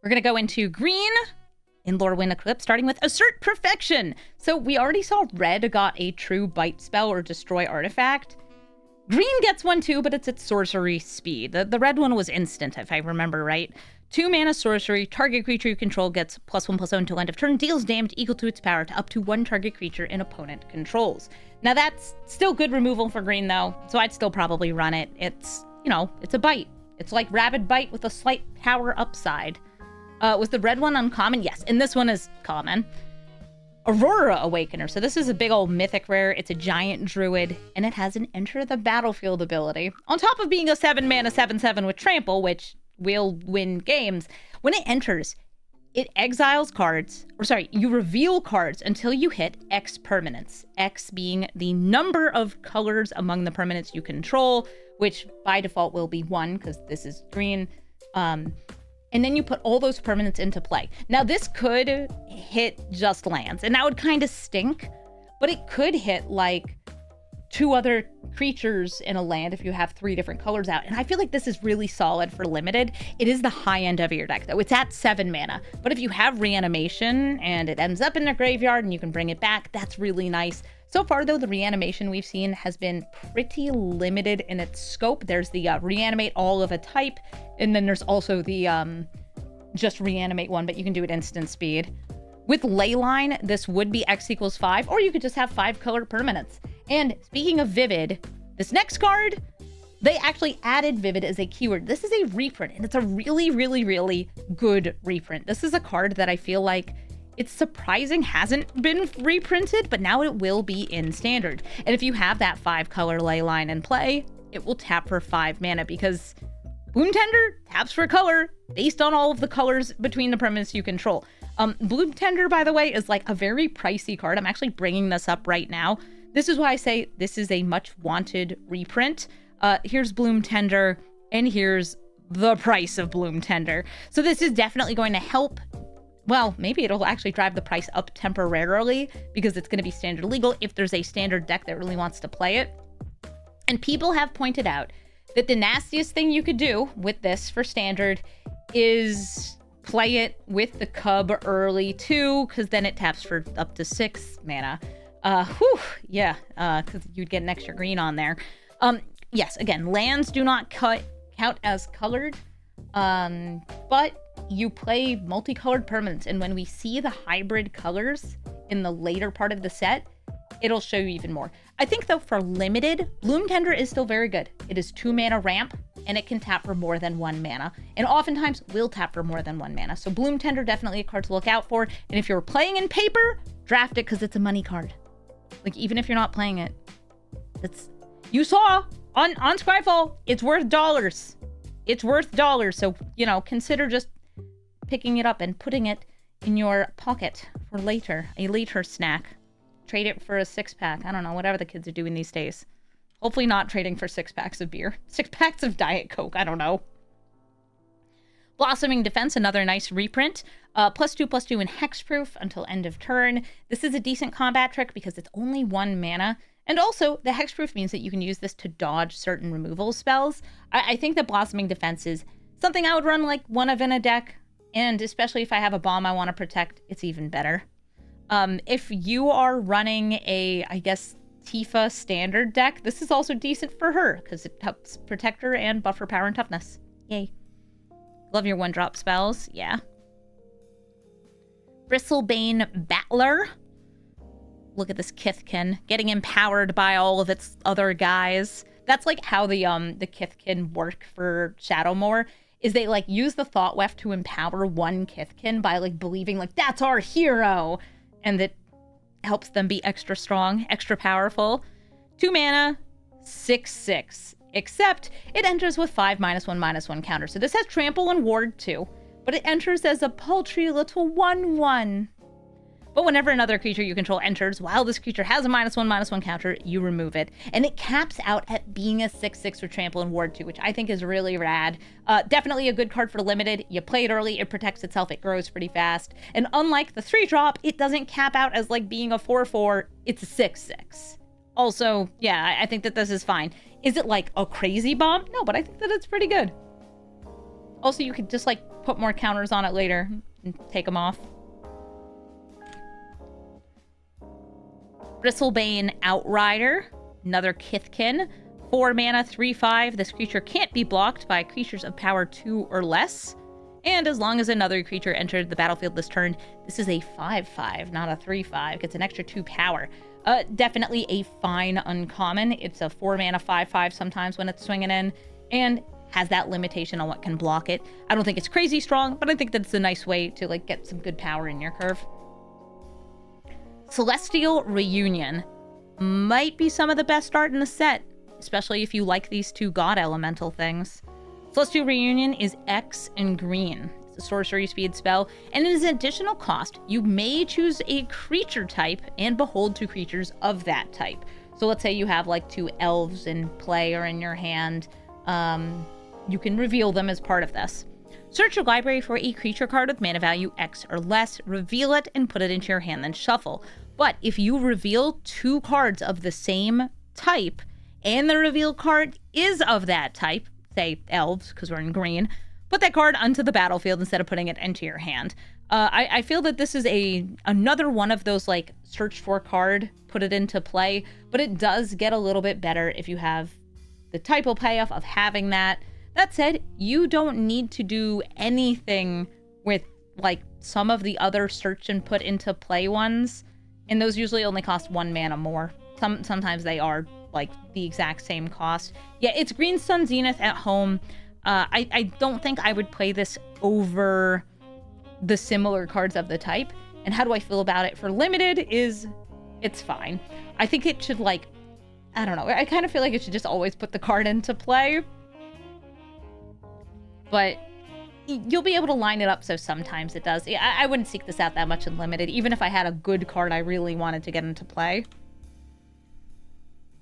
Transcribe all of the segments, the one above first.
We're going to go into green in Lorwyn Eclipsed, starting with Assert Perfection. So we already saw red got a true bite spell or destroy artifact. Green gets one too, but it's at sorcery speed. The red one was instant, if I remember right. 2 mana sorcery, target creature you control gets +1/+0 until end of turn, deals damage equal to its power to up to 1 target creature an opponent controls. Now that's still good removal for green though, so I'd still probably run it. It's, you know, it's a bite. It's like Rabid Bite with a slight power upside. Was the red one uncommon? Yes, and this one is common. Aurora Awakener. So this is a big old mythic rare. It's a giant druid, and it has an Enter the Battlefield ability. On top of being a 7 mana 7/7 with trample, which will win games, when it enters, it exiles cards, or sorry, you reveal cards until you hit X permanents. X being the number of colors among the permanents you control, which by default will be 1, because this is green. And then you put all those permanents into play. Now this could hit just lands, and that would kind of stink, but it could hit like 2 other creatures in a land if you have 3 different colors out. And I feel like this is really solid for limited. It is the high end of your deck though. It's at 7 mana. But if you have reanimation and it ends up in the graveyard and you can bring it back, that's really nice. So far though, the reanimation we've seen has been pretty limited in its scope. There's the reanimate all of a type, and then there's also the just reanimate one, but you can do it instant speed. With Leyline, this would be X equals 5, or you could just have 5 colored permanents. And speaking of Vivid, this next card, they actually added Vivid as a keyword. This is a reprint, and it's a really, really, really good reprint. This is a card that I feel like it's surprising hasn't been reprinted, but now it will be in standard. And if you have that 5 color Leyline in play, it will tap for 5 mana because Bloom Tender taps for color based on all of the colors between the permanents you control. Bloom Tender, by the way, is like a very pricey card. I'm actually bringing this up right now. This is why I say this is a much wanted reprint. Here's Bloom Tender, and here's the price of Bloom Tender. So this is definitely going to help. Well, maybe it'll actually drive the price up temporarily because it's going to be standard legal if there's a standard deck that really wants to play it. And people have pointed out that the nastiest thing you could do with this for standard is play it with the Cub early too, because then it taps for up to 6 mana. Because you'd get an extra green on there. Yes, again, lands do not count as colored, but you play multicolored permanents, and when we see the hybrid colors in the later part of the set, it'll show you even more. I think though for limited, Bloom Tender is still very good. It is 2 mana ramp, and it can tap for more than 1 mana, and oftentimes will tap for more than 1 mana. So Bloom Tender, definitely a card to look out for. And if you're playing in paper, draft it because it's a money card. Like, even if you're not playing it, you saw on Scryfall, it's worth dollars. It's worth dollars. So, you know, consider just picking it up and putting it in your pocket for later, a later snack. Trade it for a 6-pack. I don't know, whatever the kids are doing these days. Hopefully not trading for 6-packs of beer. 6-packs of Diet Coke, I don't know. Blossoming Defense, another nice reprint. +2/+2 in hexproof until end of turn. This is a decent combat trick because it's only 1 mana. And also, the hexproof means that you can use this to dodge certain removal spells. I think that Blossoming Defense is something I would run like one of in a deck. And especially if I have a bomb I want to protect, it's even better. If you are running a, I guess, Tifa standard deck, this is also decent for her because it helps protect her and buff her power and toughness. Yay. Love your 1-drop spells. Yeah. Bristlebane Battler. Look at this Kithkin getting empowered by all of its other guys. That's like how the Kithkin work for Shadowmoor, is they like use the Thought Weft to empower one Kithkin by like believing like that's our hero, and that helps them be extra strong, extra powerful. 2 mana, 6/6. Except it enters with 5 -1/-1 counter. So this has trample and ward too, but it enters as a paltry little 1/1. But whenever another creature you control enters, while this creature has a -1/-1 counter, you remove it. And it caps out at being a 6/6 with trample and ward too, which I think is really rad. Definitely a good card for limited. You play it early, it protects itself, it grows pretty fast. And unlike the 3-drop, it doesn't cap out as like being a 4/4, it's a 6/6. Also, yeah, I think that this is fine. Is it like a crazy bomb? No, but I think that it's pretty good. Also, you could just, like, put more counters on it later and take them off. Bristlebane Outrider. Another Kithkin. 4 mana, 3/5. This creature can't be blocked by creatures of power 2 or less. And as long as another creature entered the battlefield this turn, this is a 5/5, not a 3/5. Gets an extra 2 power. Definitely a fine uncommon. It's a 4 mana 5/5 sometimes when it's swinging in, and has that limitation on what can block it. I don't think it's crazy strong, but I think that it's a nice way to like get some good power in your curve. Celestial Reunion might be some of the best art in the set, especially if you like these 2 god elemental things. Celestial Reunion is X and green. It's a sorcery speed spell, and it is an additional cost. You may choose a creature type and behold 2 creatures of that type. So let's say you have like 2 elves in play or in your hand. You can reveal them as part of this. Search your library for a creature card with mana value X or less, reveal it, and put it into your hand, then shuffle. But if you reveal 2 cards of the same type, and the reveal card is of that type, say elves, because we're in green, put that card onto the battlefield instead of putting it into your hand. I feel that this is another one of those like search for card, put it into play, but it does get a little bit better if you have the typo payoff of having that. That said, you don't need to do anything with like some of the other search and put into play ones, and those usually only cost 1 mana more. Sometimes they are like the exact same cost. Yeah, it's Green Sun Zenith at home. I don't think I would play this over the similar cards of the type. And how do I feel about it for limited is it's fine. I think it should like, I don't know. I kind of feel like it should just always put the card into play. But you'll be able to line it up so sometimes it does. I wouldn't seek this out that much in limited, even if I had a good card I really wanted to get into play.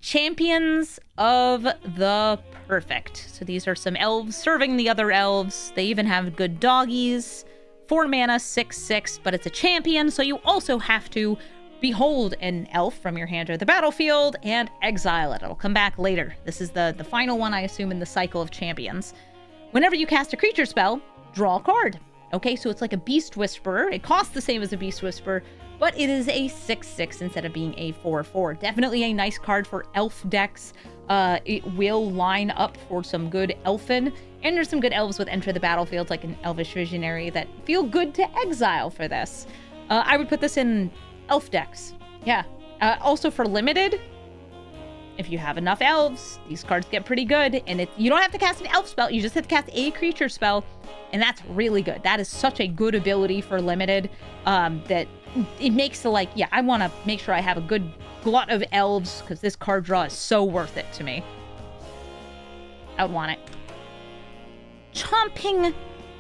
Champions of the Perfect. So these are some elves serving the other elves. They even have good doggies. 4 mana, 6/6, but it's a champion, so you also have to behold an elf from your hand or the battlefield and exile it. It'll come back later. This is the final one, I assume, in the cycle of champions. Whenever you cast a creature spell, draw a card. Okay, so it's like a Beast Whisperer. It costs the same as a Beast Whisperer, but it is a 6/6 instead of being a 4/4. Definitely a nice card for elf decks. It will line up for some good elfin, and there's some good elves with enter the battlefield, like an Elvish Visionary, that feel good to exile for this. I would put this in elf decks. Yeah. Also for limited, if you have enough elves, these cards get pretty good, and you don't have to cast an elf spell, you just have to cast a creature spell, and that's really good. That is such a good ability for limited, that it makes the, like, yeah, I want to make sure I have a good glut of elves, because this card draw is so worth it to me. I would want it. Chomping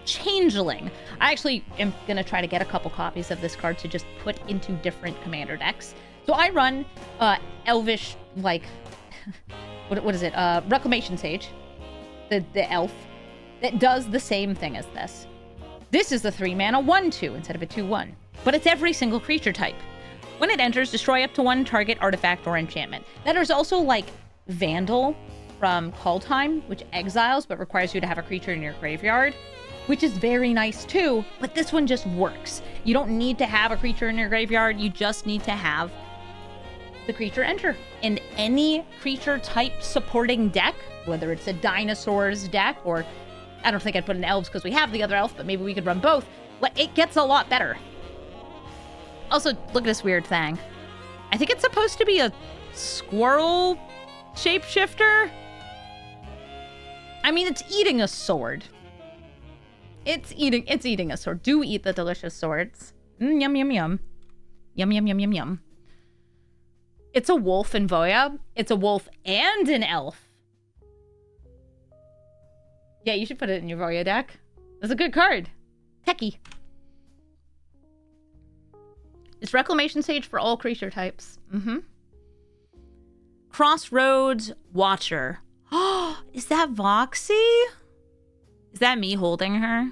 Changeling. I actually am going to try to get a couple copies of this card to just put into different commander decks. So I run Elvish, like, what is it? Reclamation Sage, the elf, that does the same thing as this. This is the 3 mana 1/2 instead of a 2/1, but it's every single creature type. When it enters, destroy up to 1 target artifact or enchantment. Then there's also like Vandal from Call Time, which exiles but requires you to have a creature in your graveyard, which is very nice too, but this one just works. You don't need to have a creature in your graveyard, you just need to have the creature enter. And any creature type supporting deck, whether it's a dinosaurs deck, or I don't think I'd put in elves because we have the other elf, but maybe we could run both, it gets a lot better. Also, look at this weird thing. I think it's supposed to be a squirrel shapeshifter. I mean, it's eating a sword. It's eating a sword. Do eat the delicious swords. Yum, yum, yum. Yum, yum, yum, yum, yum. It's a wolf in Voya. It's a wolf and an elf. Yeah, you should put it in your Voya deck. That's a good card. Techie. It's Reclamation Sage for all creature types. Crossroads Watcher. Oh, is that Voxy? Is that me holding her?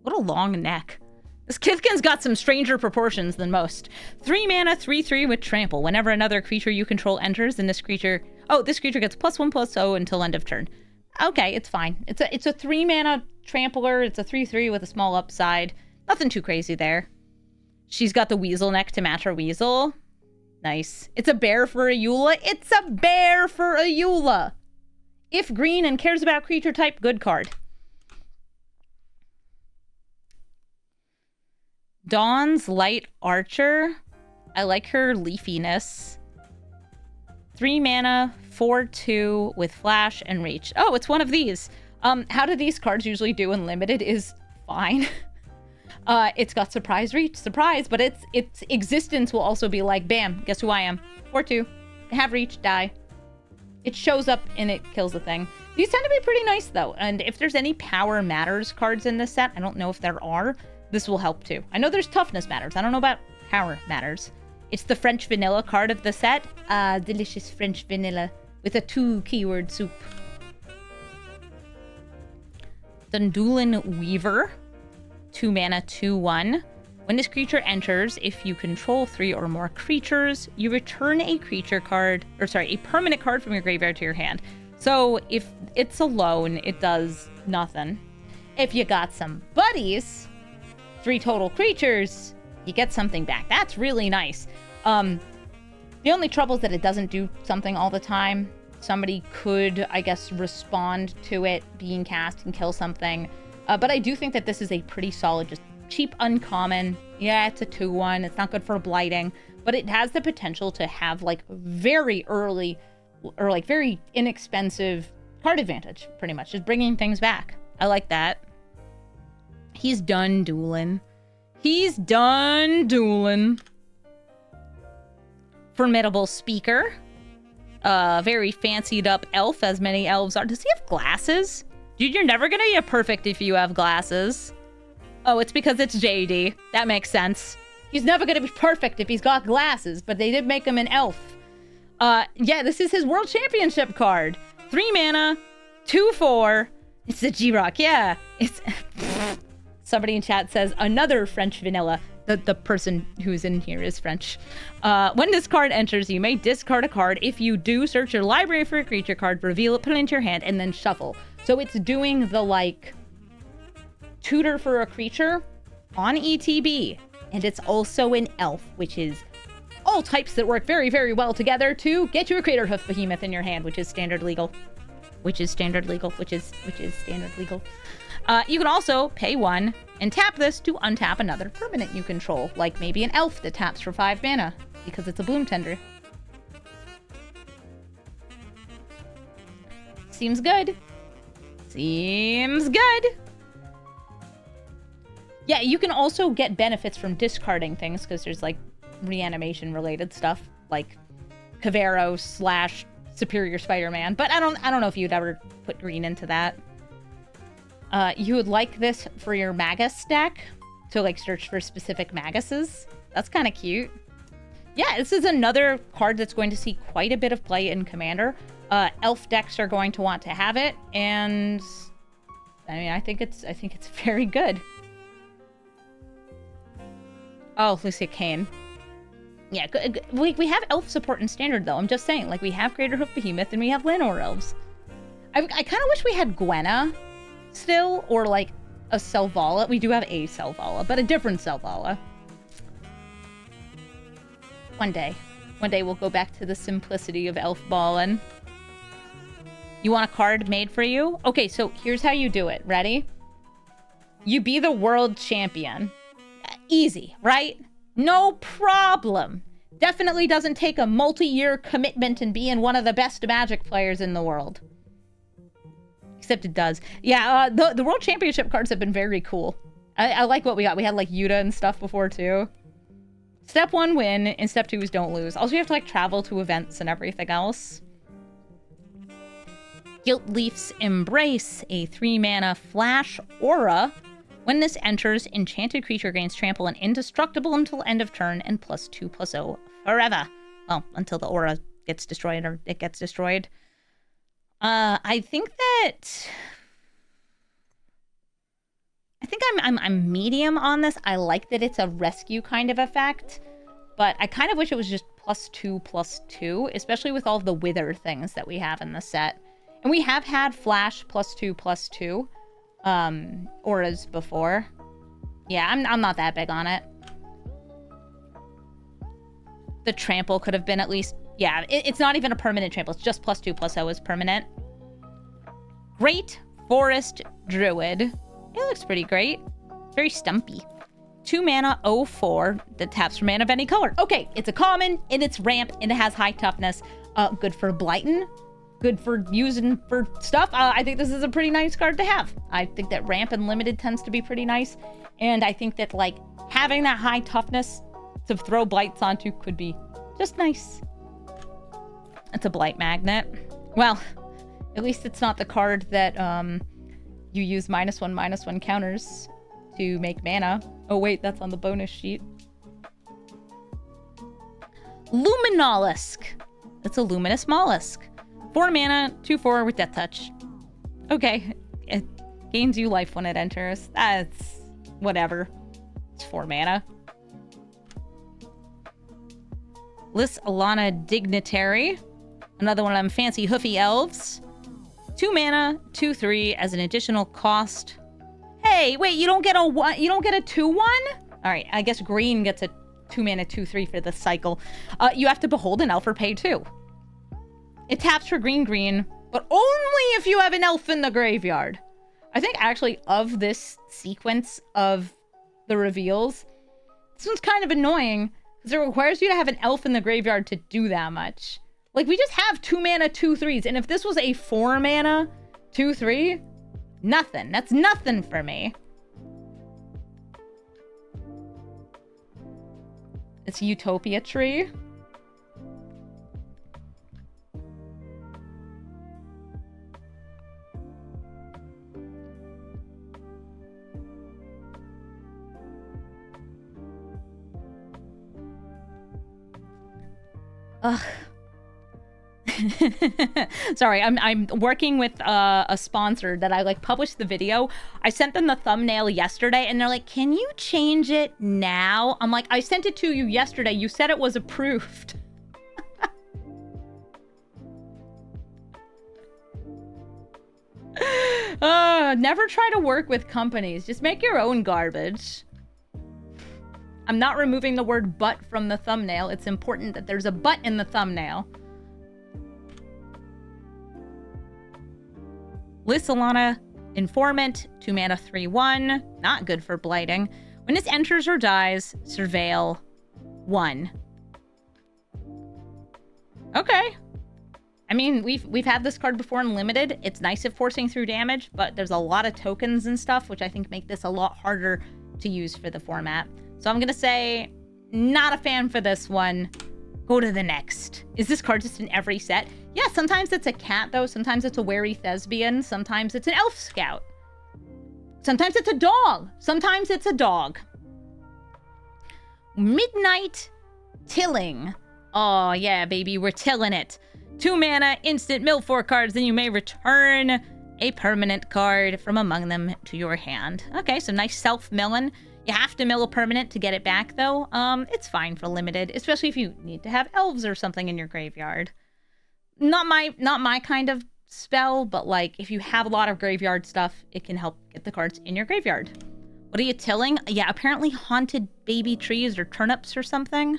What a long neck. This Kithkin's got some stranger proportions than most. 3 mana, 3/3 with trample. Whenever another creature you control enters, then this creature gets +1/+0 until end of turn. okay, it's fine. It's a 3-mana trampler. It's a 3/3 with a small upside. Nothing too crazy there. She's got the weasel neck to match her weasel. Nice. It's a bear for a Eula. It's a bear for a Eula. If green and cares about creature type, good card. Dawn's Light Archer. I like her leafiness. 3 mana, 4/2 with flash and reach. Oh, it's one of these. How do these cards usually do in limited is fine. It's got surprise reach, surprise, but its existence will also be like, bam, guess who I am? 4/2, have reach, die. It shows up and it kills the thing. These tend to be pretty nice though, and if there's any Power Matters cards in this set, I don't know if there are, this will help too. I know there's Toughness Matters, I don't know about Power Matters. It's the French vanilla card of the set. Delicious French vanilla with a 2-keyword soup. Dundulin Weaver. 2 mana, 2/1. When this creature enters, if you control 3 or more creatures, you return a creature card, or sorry, a permanent card from your graveyard to your hand. So if it's alone, it does nothing. If you got some buddies, 3 total creatures, you get something back. That's really nice. The only trouble is that it doesn't do something all the time. Somebody could, I guess, respond to it being cast and kill something. But I do think that this is a pretty solid, just cheap, uncommon. Yeah, it's a 2/1. It's not good for blighting. But it has the potential to have, like, very early or, like, very inexpensive card advantage, pretty much. Just bringing things back. I like that. He's done dueling. He's done dueling. Formidable Speaker. Very fancied up elf, as many elves are. Does he have glasses? Dude, you're never gonna be a perfect if you have glasses. Oh, it's because it's JD. That makes sense. He's never gonna be perfect if he's got glasses, but they did make him an elf. Yeah, this is his World Championship card. 3 mana, 2/4. It's the G-Rock, yeah. It's... Somebody in chat says, another French vanilla. The person who's in here is French. When this card enters, you may discard a card. If you do, search your library for a creature card, reveal it, put it into your hand, and then shuffle. So it's doing the, like, tutor for a creature on ETB. And it's also an elf, which is all types that work very, very well together to get you a Craterhoof Behemoth in your hand, which is standard legal. Which is standard legal. Which is standard legal. You can also pay 1 and tap this to untap another permanent you control, like maybe an elf that taps for 5 mana, because it's a Bloom Tender. Seems good. Seems good. Yeah, you can also get benefits from discarding things, because there's, like, reanimation-related stuff, like Cavero / Superior Spider-Man, but I don't know if you'd ever put green into that. You would like this for your Magus deck, to, like, search for specific Maguses. That's kind of cute. Yeah, this is another card that's going to see quite a bit of play in Commander. Elf decks are going to want to have it, and I mean, I think it's very good. Oh, Lucia Kane. Yeah, we have elf support in Standard, though. I'm just saying, like, we have Craterhoof Behemoth and we have Llanowar Elves. I kind of wish we had Gwenna still, or, like, a Selvala. We do have a Selvala, but a different Selvala. One day we'll go back to the simplicity of elf ballin'. You want a card made for you? Okay, so here's how you do it. Ready? You be the world champion. Easy, right? No problem. Definitely doesn't take a multi-year commitment and being one of the best Magic players in the world. Except it does. Yeah, the World Championship cards have been very cool. I like what we got. We had, like, Yuta and stuff before, too. Step 1, win, and step 2 is don't lose. Also, you have to, like, travel to events and everything else. Guiltleaf's Embrace, a 3-mana flash aura. When this enters, enchanted creature gains trample and indestructible until end of turn, and +2/+0 forever. Well, until the aura gets destroyed, or it gets destroyed. I think I'm medium on this. I like that it's a rescue kind of effect, but I kind of wish it was just +2/+2, especially with all the wither things that we have in the set. And we have had flash +2/+2 auras before. Yeah, I'm not that big on it. The trample could have been at least... Yeah, it's not even a permanent trample. It's just +2/+0 is permanent. Great Forest Druid. It looks pretty great. Very stumpy. 2 mana, 0/4 that taps for mana of any color. Okay, it's a common, and it's ramp, and it has high toughness. Good for blighting. Good for using for stuff. I think this is a pretty nice card to have. I think that ramp and limited tends to be pretty nice. And I think that, like, having that high toughness to throw blights onto could be just nice. It's a blight magnet. Well, at least it's not the card that you use -1/-1 counters to make mana. Oh wait, that's on the bonus sheet. Luminollusk. It's a luminous mollusk. 4 mana, 2/4 with Death Touch. Okay, it gains you life when it enters. That's whatever. It's 4 mana. Alana Dignitary. Another one of them fancy hoofy elves. 2 mana, 2/3 as an additional cost. Hey, wait, you don't get a 2/1? All right, I guess green gets a 2 mana, 2/3 for this cycle. You have to behold an elf or pay 2. It taps for green, but only if you have an elf in the graveyard. I think actually of this sequence of the reveals, this one's kind of annoying because it requires you to have an elf in the graveyard to do that much. Like, we just have 2 mana, 2/3s, and if this was a 4 mana, 2/3, nothing. That's nothing for me. It's Utopia Tree. Ugh. Sorry, I'm working with a sponsor that I like published the video. I sent them the thumbnail yesterday and they're like, can you change it now? I'm like, I sent it to you yesterday. You said it was approved. Never try to work with companies. Just make your own garbage. I'm not removing the word "but" from the thumbnail. It's important that there's a "but" in the thumbnail. Alana Informant, 2 mana, 3/1. Not good for blighting. When this enters or dies, surveil 1. Okay. I mean, we've had this card before in limited. It's nice at forcing through damage, but there's a lot of tokens and stuff, which I think make this a lot harder to use for the format. So I'm gonna say, not a fan for this one. Go to the next. Is this card just in every set? Yeah, sometimes it's a cat, though. Sometimes it's a wary thespian. Sometimes it's an elf scout. Sometimes it's a dog. Sometimes it's a dog. Midnight Tilling. Oh, yeah, baby, we're tilling it. 2 mana, instant mill 4 cards, then you may return a permanent card from among them to your hand. Okay, so nice self-milling. You have to mill a permanent to get it back, though. It's fine for limited, especially if you need to have elves or something in your graveyard. Not my kind of spell, but like if you have a lot of graveyard stuff, it can help get the cards in your graveyard. What are you tilling? Yeah, apparently haunted baby trees or turnips or something.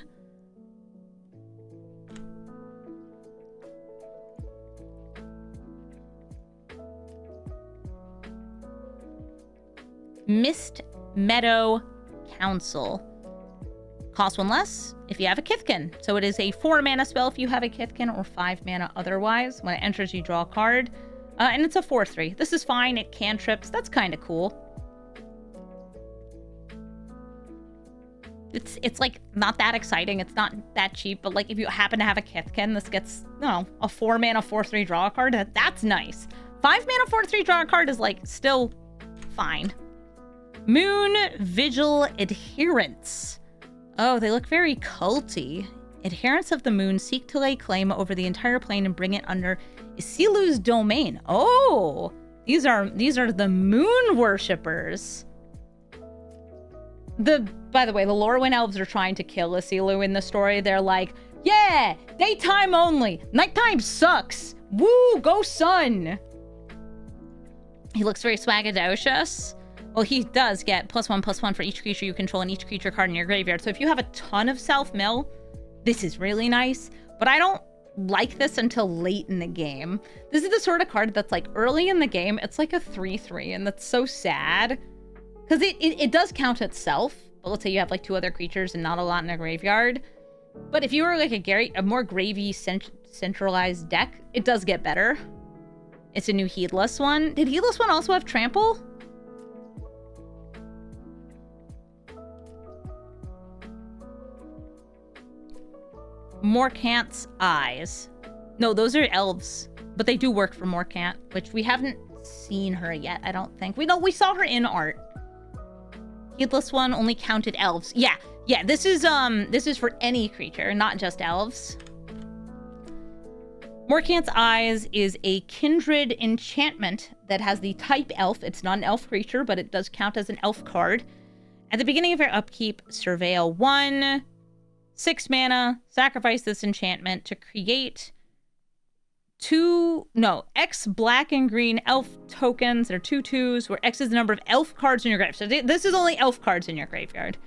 Mist Meadow Council. Cost 1 less if you have a Kithkin. So it is a 4 mana spell if you have a Kithkin, or 5 mana otherwise. When it enters, you draw a card. And it's a 4/3. This is fine. It cantrips. That's kind of cool. It's like not that exciting. It's not that cheap. But like if you happen to have a Kithkin, this gets, you know, a 4 mana 4/3 draw a card. That's nice. 5 mana 4/3 draw a card is like still fine. Moon Vigil Adherents. Oh, they look very culty. Adherents of the moon seek to lay claim over the entire plane and bring it under Isilu's domain. Oh, these are the moon worshippers. By the way, the Lorwyn elves are trying to kill Isilu in the story. They're like, yeah, daytime only. Nighttime sucks. Woo, go Sun! He looks very swagadocious. Well, he does get +1/+1 for each creature you control and each creature card in your graveyard. So if you have a ton of self-mill, this is really nice. But I don't like this until late in the game. This is the sort of card that's like early in the game, it's like a 3/3, and that's so sad. Because it does count itself. But let's say you have like 2 other creatures and not a lot in a graveyard. But if you were like a more gravy centralized deck, it does get better. It's a new Heedless one. Did Heedless one also have Trample? Morkant's Eyes. No, those are elves, but they do work for Morkant, which we haven't seen her yet, I don't think. We saw her in art. Heedless one only counted elves. Yeah, this is for any creature, not just elves. Morkant's Eyes is a kindred enchantment that has the type elf. It's not an elf creature, but it does count as an elf card. At the beginning of your upkeep, surveil 1, 6 mana, sacrifice this enchantment to create X black and green elf tokens. They're 2/2s, where X is the number of elf cards in your graveyard. So this is only elf cards in your graveyard.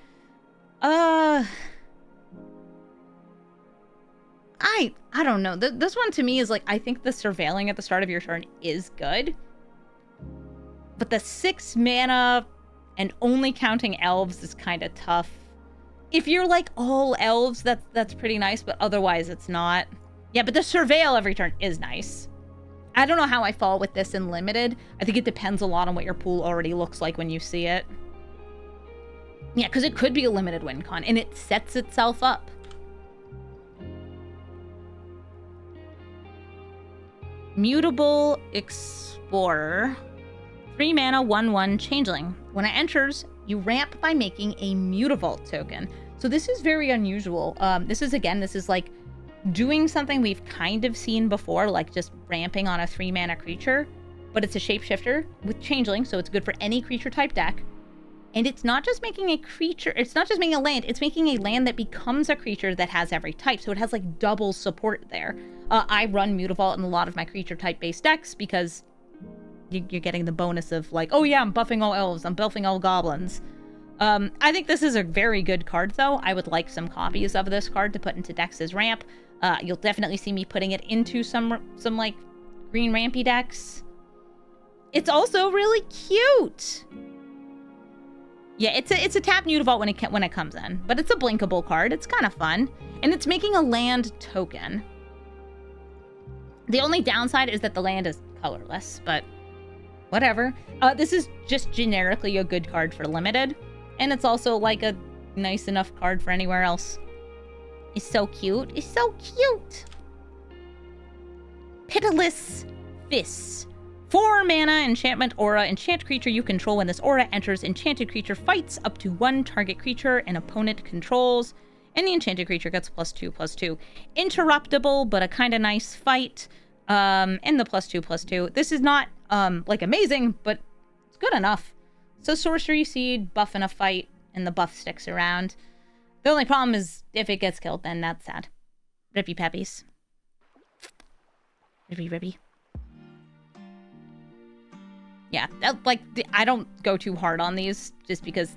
I don't know. This one to me is like, I think the surveilling at the start of your turn is good. But the 6 mana and only counting elves is kind of tough. If you're like all elves, that's pretty nice, but otherwise it's not. Yeah, but the surveil every turn is nice. I don't know how I fall with this in limited. I think it depends a lot on what your pool already looks like when you see it. Yeah, because it could be a limited win con, and it sets itself up. Mutable Explorer. 3 mana, 1/1 Changeling. When it enters, you ramp by making a Mutavault token. So this is very unusual. This is like doing something we've kind of seen before, like just ramping on a 3 mana creature, but it's a shapeshifter with Changeling, so it's good for any creature type deck. And it's not just making a creature, it's not just making a land, it's making a land that becomes a creature that has every type, so it has like double support there. I run Mutavault in a lot of my creature type based decks because you're getting the bonus of like, oh yeah, I'm buffing all elves, I'm buffing all goblins. I think this is a very good card though. I would like some copies of this card to put into decks as ramp. You'll definitely see me putting it into some like green rampy decks. It's also really cute. Yeah, it's a tap Mutavault when it comes in, but it's a blinkable card. It's kind of fun, and it's making a land token. The only downside is that the land is colorless, but whatever. This is just generically a good card for limited, and it's also like a nice enough card for anywhere else. It's so cute. It's so cute. Pitiless Fists. 4 mana, enchantment aura. Enchant creature you control. When this aura enters, enchanted creature fights up to 1 target creature an opponent controls, and the enchanted creature gets +2/+2. Interruptible, but a kind of nice fight. And the +2/+2. This is not like amazing, but it's good enough. So sorcery seed, buff in a fight, and the buff sticks around. The only problem is if it gets killed, then that's sad. Rippy peppies. Rippy. Yeah, I don't go too hard on these just because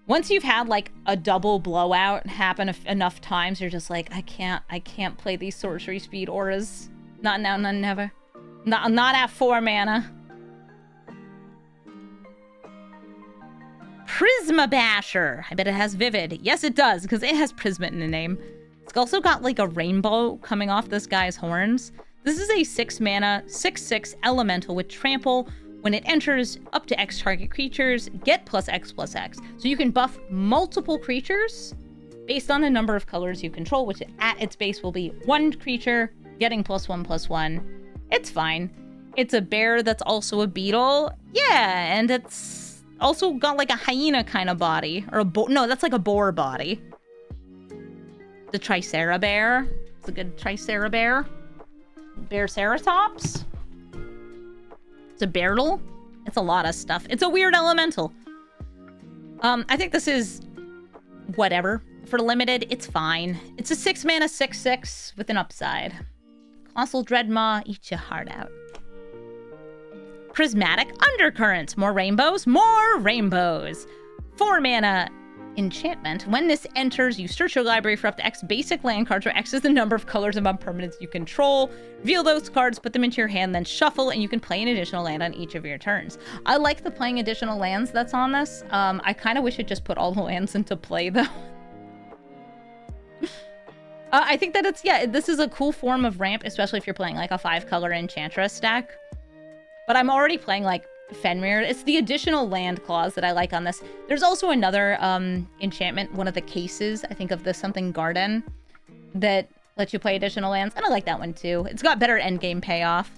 once you've had like a double blowout happen enough times, you're just like, I can't play these sorcery speed auras. Not now, not never. Not at 4 mana. Prisma Basher. I bet it has Vivid. Yes, it does, because it has Prisma in the name. It's also got like a rainbow coming off this guy's horns. This is a 6 mana, 6/6 elemental with trample. When it enters, up to X target creatures get +X/+X. So you can buff multiple creatures based on the number of colors you control, which at its base will be 1 creature getting +1/+1. It's fine. It's a bear that's also a beetle. Yeah, and it's also got like a hyena kind of body. Or no, that's like a boar body. The Tricera bear. It's a good Tricera bear. Bearceratops. It's a Beardle. It's a lot of stuff. It's a weird elemental. I think this is whatever. For limited, it's fine. It's a 6 mana 6/6 with an upside. Colossal Dreadmaw, eat your heart out. Prismatic Undercurrents. More rainbows, more rainbows. 4 mana enchantment. When this enters, you search your library for up to X basic land cards, where X is the number of colors among permanents you control. Reveal those cards, put them into your hand, then shuffle, and you can play an additional land on each of your turns. I like the playing additional lands that's on this. I kind of wish it just put all the lands into play, though. I think that it's, yeah, this is a cool form of ramp, especially if you're playing like a 5-color Enchantress deck. But I'm already playing like Fenrir. It's the additional land clause that I like on this. There's also another enchantment, one of the cases, I think of the something garden, that lets you play additional lands, and I like that one too. It's got better endgame payoff.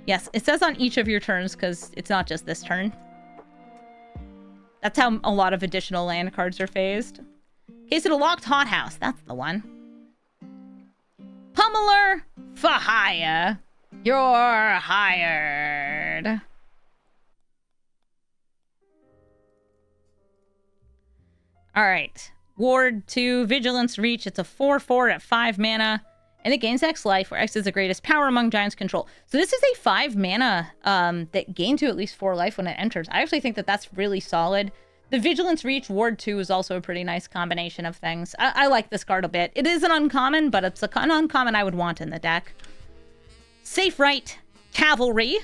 Yes, it says on each of your turns because it's not just this turn. That's how a lot of additional land cards are phased. Case of the Locked Hothouse, that's the one. Pummeler for hire. You're hired. Alright. Ward 2, Vigilance Reach. It's a 4/4 at 5 mana. And it gains X life, where X is the greatest power among giants control. So this is a 5 mana that gains you at least 4 life when it enters. I actually think that that's really solid. The Vigilance Reach Ward 2 is also a pretty nice combination of things. I like this card a bit. It is an uncommon, but it's an uncommon I would want in the deck. Safe Right Cavalry.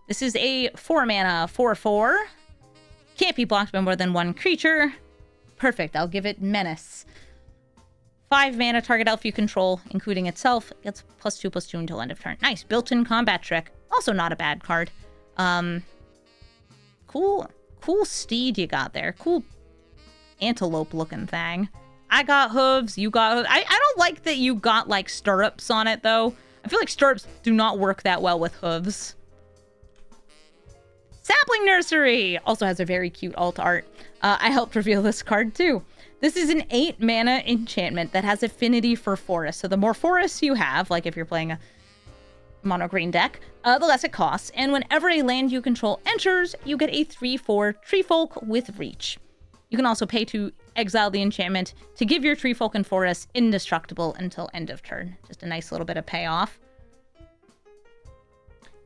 This is a 4 mana 4/4. Can't be blocked by more than 1 creature. Perfect. I'll give it Menace. 5 mana, target elf you control, including itself, gets +2/+2 until end of turn. Nice. Built-in combat trick. Also not a bad card. Cool steed you got there. Cool antelope-looking thing. I got hooves. You got hooves. I don't like that you got, like, stirrups on it, though. I feel like stirrups do not work that well with hooves. Sapling Nursery also has a very cute alt art. I helped reveal this card, too. This is an 8 mana enchantment that has affinity for forests. So the more forests you have, like if you're playing a mono green deck, the less it costs. And whenever a land you control enters, you get a 3/4 Treefolk with Reach. You can also pay to exile the enchantment to give your Treefolk and forests indestructible until end of turn. Just a nice little bit of payoff.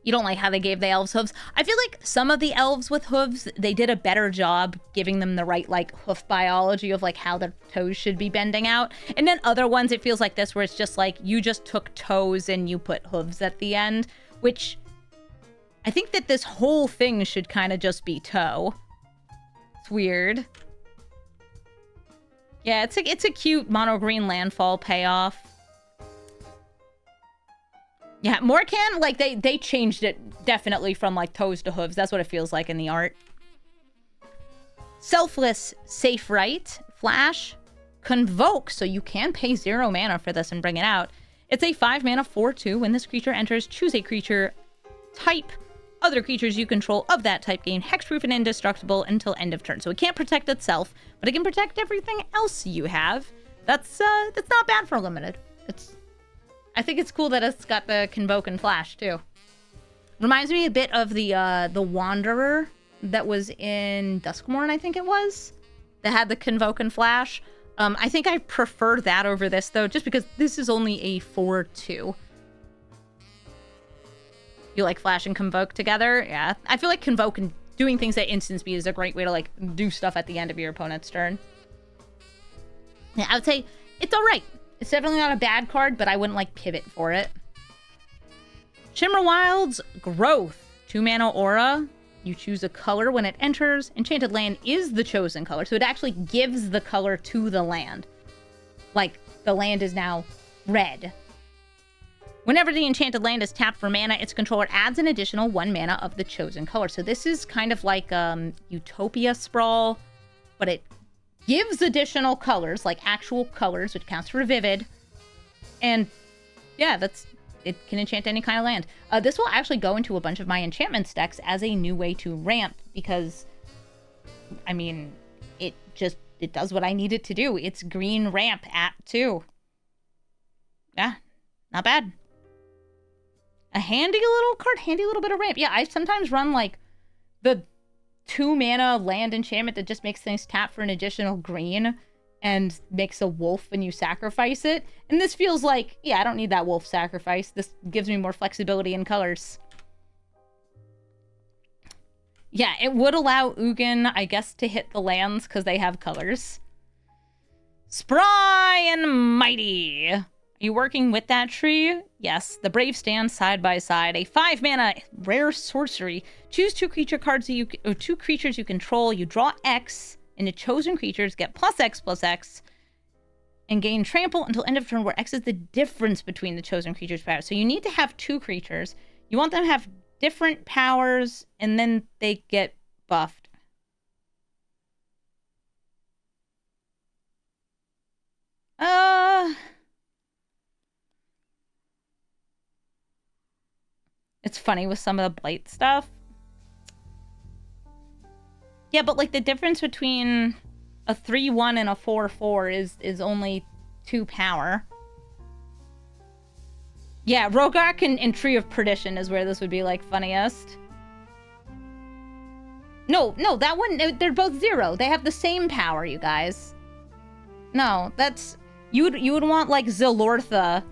You don't like how they gave the elves hooves. I feel like some of the elves with hooves, they did a better job giving them the right, like, hoof biology of, like, how their toes should be bending out. And then other ones, it feels like this, where it's just, like, you just took toes and you put hooves at the end, which I think that this whole thing should kind of just be toe. It's weird. Yeah, it's a cute mono green landfall payoff. Yeah, Morkan, like, they changed it definitely from, like, toes to hooves. That's what it feels like in the art. Selfless Safe Right. Flash. Convoke, so you can pay 0 mana for this and bring it out. It's a 5 mana 4/2. When this creature enters, choose a creature type. Other creatures you control of that type gain hexproof and indestructible until end of turn. So it can't protect itself, but it can protect everything else you have. That's not bad for limited. I think it's cool that it's got the Convoke and Flash, too. Reminds me a bit of the Wanderer that was in Duskmourn, I think it was, that had the Convoke and Flash. I think I prefer that over this, though, just because this is only a 4/2. You like Flash and Convoke together? Yeah. I feel like Convoke and doing things at instant speed is a great way to, like, do stuff at the end of your opponent's turn. Yeah, I would say it's all right. It's definitely not a bad card, but I wouldn't, like, pivot for it. Shimmerwild's Growth. 2 mana aura. You choose a color when it enters. Enchanted land is the chosen color, so it actually gives the color to the land. Like, the land is now red. Whenever the enchanted land is tapped for mana, its controller adds an additional 1 mana of the chosen color. So this is kind of like Utopia Sprawl, but it gives additional colors, like actual colors, which counts for vivid. And yeah, it can enchant any kind of land. This will actually go into a bunch of my enchantments decks as a new way to ramp, because, I mean, it does what I need it to do. It's green ramp at 2. Yeah, not bad. A handy little card, handy little bit of ramp. Yeah, I sometimes run, like, the 2 mana land enchantment that just makes things tap for an additional green. and makes a wolf when you sacrifice it. And this feels like, yeah, I don't need that wolf sacrifice. This gives me more flexibility in colors. Yeah, it would allow Ugin, I guess, to hit the lands because they have colors. Spry and Mighty. Are you working with that tree? Yes. The Brave stand side by side. A 5-mana rare sorcery. Choose two creature cards or two creatures you control. You draw X, and the chosen creatures get +X/+X, and gain trample until end of turn, where X is the difference between the chosen creatures' powers. So you need to have two creatures. You want them to have different powers, and then they get buffed. It's funny with some of the blight stuff. Yeah, but like the difference between a 3/1 and a 4/4 is only 2 power. Yeah, Rogak and Tree of Perdition is where this would be like funniest. No, that one, they're both 0. They have the same power, you guys. No, that's... You would want like Zilortha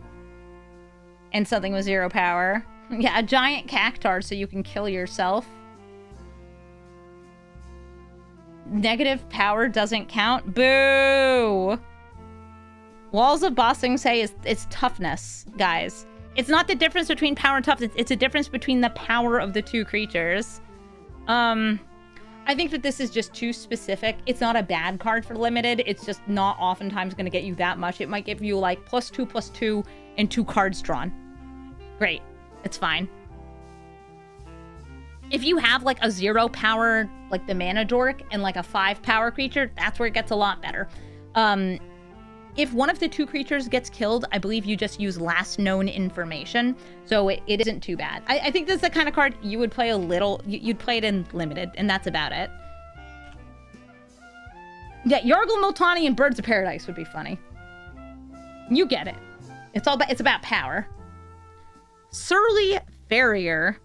and something with 0 power. Yeah, a giant cactar so you can kill yourself. Negative power doesn't count. Boo! Walls of Bossing say it's toughness, guys. It's not the difference between power and toughness. It's a difference between the power of the two creatures. I think that this is just too specific. It's not a bad card for limited. It's just not oftentimes going to get you that much. It might give you like +2/+2 and 2 cards drawn. Great. It's fine. If you have like a 0 power, like the Mana Dork, and like a 5 power creature, that's where it gets a lot better. If one of the two creatures gets killed, I believe you just use last known information. So it isn't too bad. I think this is the kind of card you would play a little, you'd play it in limited, and that's about it. Yeah, Yargle Multani and Birds of Paradise would be funny. You get it. It's about power. Surly Farrier.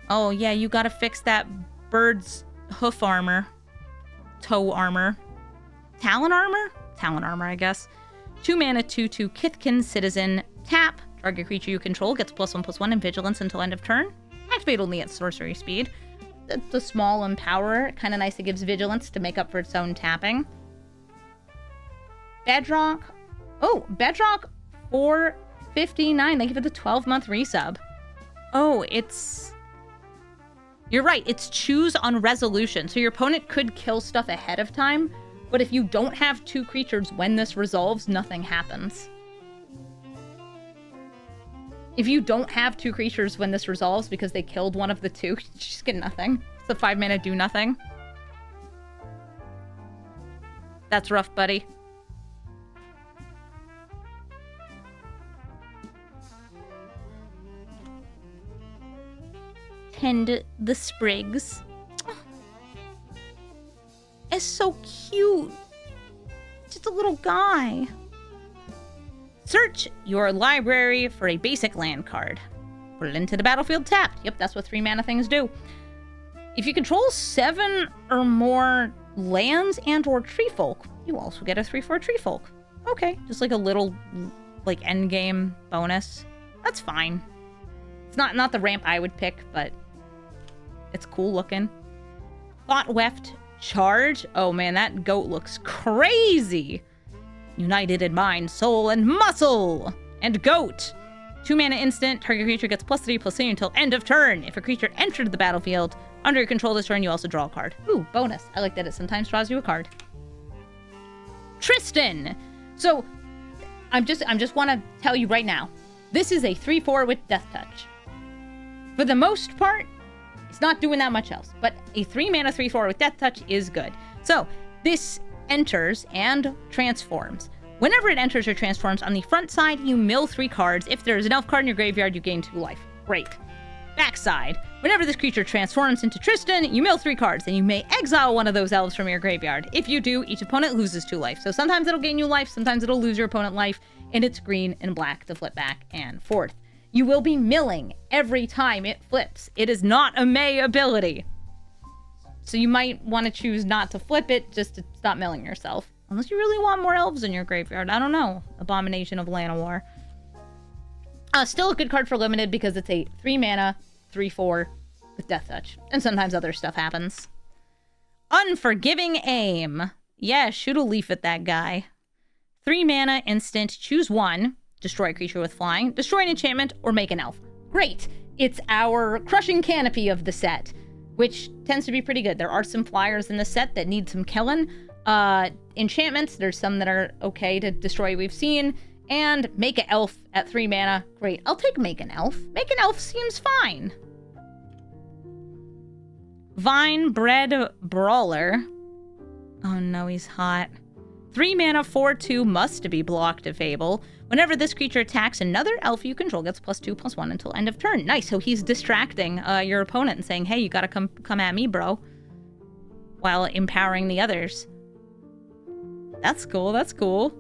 Oh yeah, you gotta fix that bird's hoof armor. Toe armor. Talon armor? Talon armor, I guess. 2 mana, 2/2 Kithkin Citizen. Tap. Target creature you control gets +1/+1 and vigilance until end of turn. Activate only at sorcery speed. It's a small Empower. Kind of nice, it gives vigilance to make up for its own tapping. Bedrock. Oh, Bedrock 459. They give it the 12-month resub. Oh, it's... You're right, it's choose on resolution. So your opponent could kill stuff ahead of time, but if you don't have two creatures when this resolves, nothing happens. If you don't have two creatures when this resolves because they killed one of the two, you just get nothing. It's a 5-mana do nothing. That's rough, buddy. Tend the sprigs. It's so cute. Just a little guy. Search your library for a basic land card. Put it into the battlefield tapped. Yep, that's what 3-mana things do. If you control 7 or more lands and or tree folk, you also get a 3/4 tree folk. Okay, just like a little like endgame bonus. That's fine. It's not the ramp I would pick, but it's cool looking. Thought Weft Charge. Oh man, that goat looks crazy. United in mind, soul, and muscle. And goat. 2-mana instant. Target creature gets +3/+3 until end of turn. If a creature entered the battlefield under your control this turn, you also draw a card. Ooh, bonus. I like that it sometimes draws you a card. Tristan. So, I'm just want to tell you right now, this is a 3/4 with Death Touch. For the most part, it's not doing that much else, but a 3-mana 3/4 with Death Touch is good. So, this enters and transforms. Whenever it enters or transforms, on the front side, you mill 3 cards. If there's an elf card in your graveyard, you gain 2 life. Great. Backside, whenever this creature transforms into Tristan, you mill 3 cards, and you may exile one of those elves from your graveyard. If you do, each opponent loses 2 life. So sometimes it'll gain you life, sometimes it'll lose your opponent life, and it's green and black to flip back and forth. You will be milling every time it flips. It is not a May ability. So you might want to choose not to flip it just to stop milling yourself. Unless you really want more elves in your graveyard. I don't know. Abomination of Llanowar. Still a good card for limited because it's a 3 mana, 3/4 with Death Touch. And sometimes other stuff happens. Unforgiving Aim. Yeah, shoot a leaf at that guy. 3 mana, instant, choose one. Destroy a creature with flying. Destroy an enchantment or make an elf. Great. It's our Crushing Canopy of the set, which tends to be pretty good. There are some flyers in the set that need some killing. Enchantments, there's some that are okay to destroy we've seen. And make an elf at 3 mana. Great. I'll take make an elf. Make an elf seems fine. Vine Bred Brawler. Oh no, he's hot. 3 mana, 4/2, must be blocked to Fable. Whenever this creature attacks another elf you control, gets +2/+1 until end of turn. Nice, so he's distracting your opponent and saying, hey, you gotta come at me, bro. While empowering the others. That's cool, that's cool.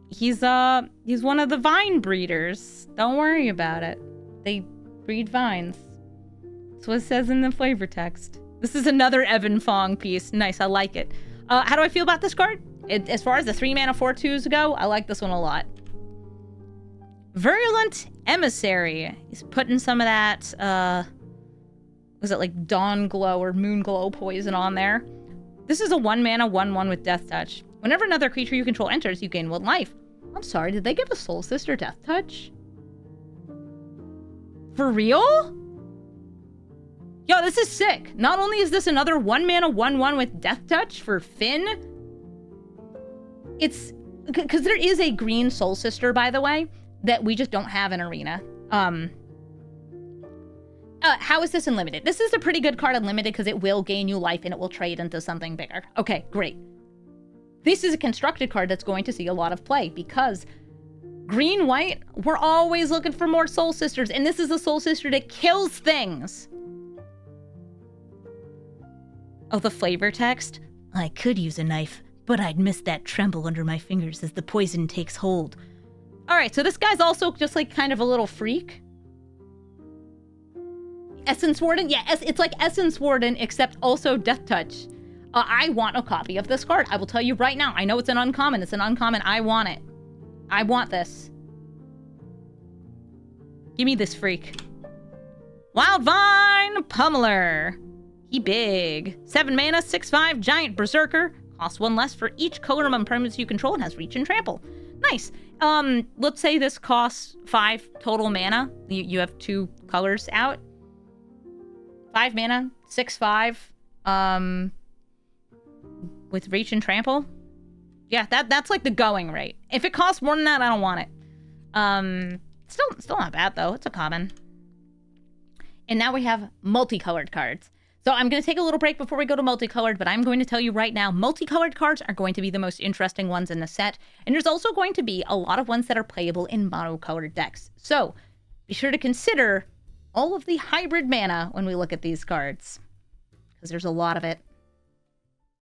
He's one of the vine breeders. Don't worry about it. They breed vines. That's what it says in the flavor text. This is another Evan Fong piece. Nice, I like it. How do I feel about this card? As far as the 3 mana 4/2s go, I like this one a lot. Virulent Emissary. He's putting some of that, was it like Dawn Glow or Moon Glow poison on there? This is a 1 mana 1/1 with Death Touch. Whenever another creature you control enters, you gain 1 life. I'm sorry, did they give a Soul Sister Death Touch? For real? Yo, this is sick. Not only is this another 1 mana 1/1 with Death Touch for Finn, it's because there is a green Soul Sister, by the way, that we just don't have in Arena. How is this in Limited? This is a pretty good card in Limited because it will gain you life and it will trade into something bigger. Okay, great. This is a constructed card that's going to see a lot of play because green-white, we're always looking for more Soul Sisters, and this is a Soul Sister that kills things. Oh, the flavor text? I could use a knife, but I'd miss that tremble under my fingers as the poison takes hold. Alright, so this guy's also just like kind of a little freak. Essence Warden? Yeah, it's like Essence Warden, except also Death Touch. I want a copy of this card. I will tell you right now. I know it's an uncommon. It's an uncommon. I want it. I want this. Give me this freak. Wildvine Pummeler. He big. 7 mana, 6/5, Giant Berserker. Costs 1 less for each color among permanents you control and has reach and trample. Nice. Let's say this costs 5 total mana. You have 2 colors out. 5 mana, 6/5, with reach and trample. Yeah, that's like the going rate. If it costs more than that, I don't want it. Still not bad though. It's a common. And now we have multicolored cards. So I'm going to take a little break before we go to multicolored, but I'm going to tell you right now, multicolored cards are going to be the most interesting ones in the set. And there's also going to be a lot of ones that are playable in monocolored decks. So be sure to consider all of the hybrid mana when we look at these cards, because there's a lot of it.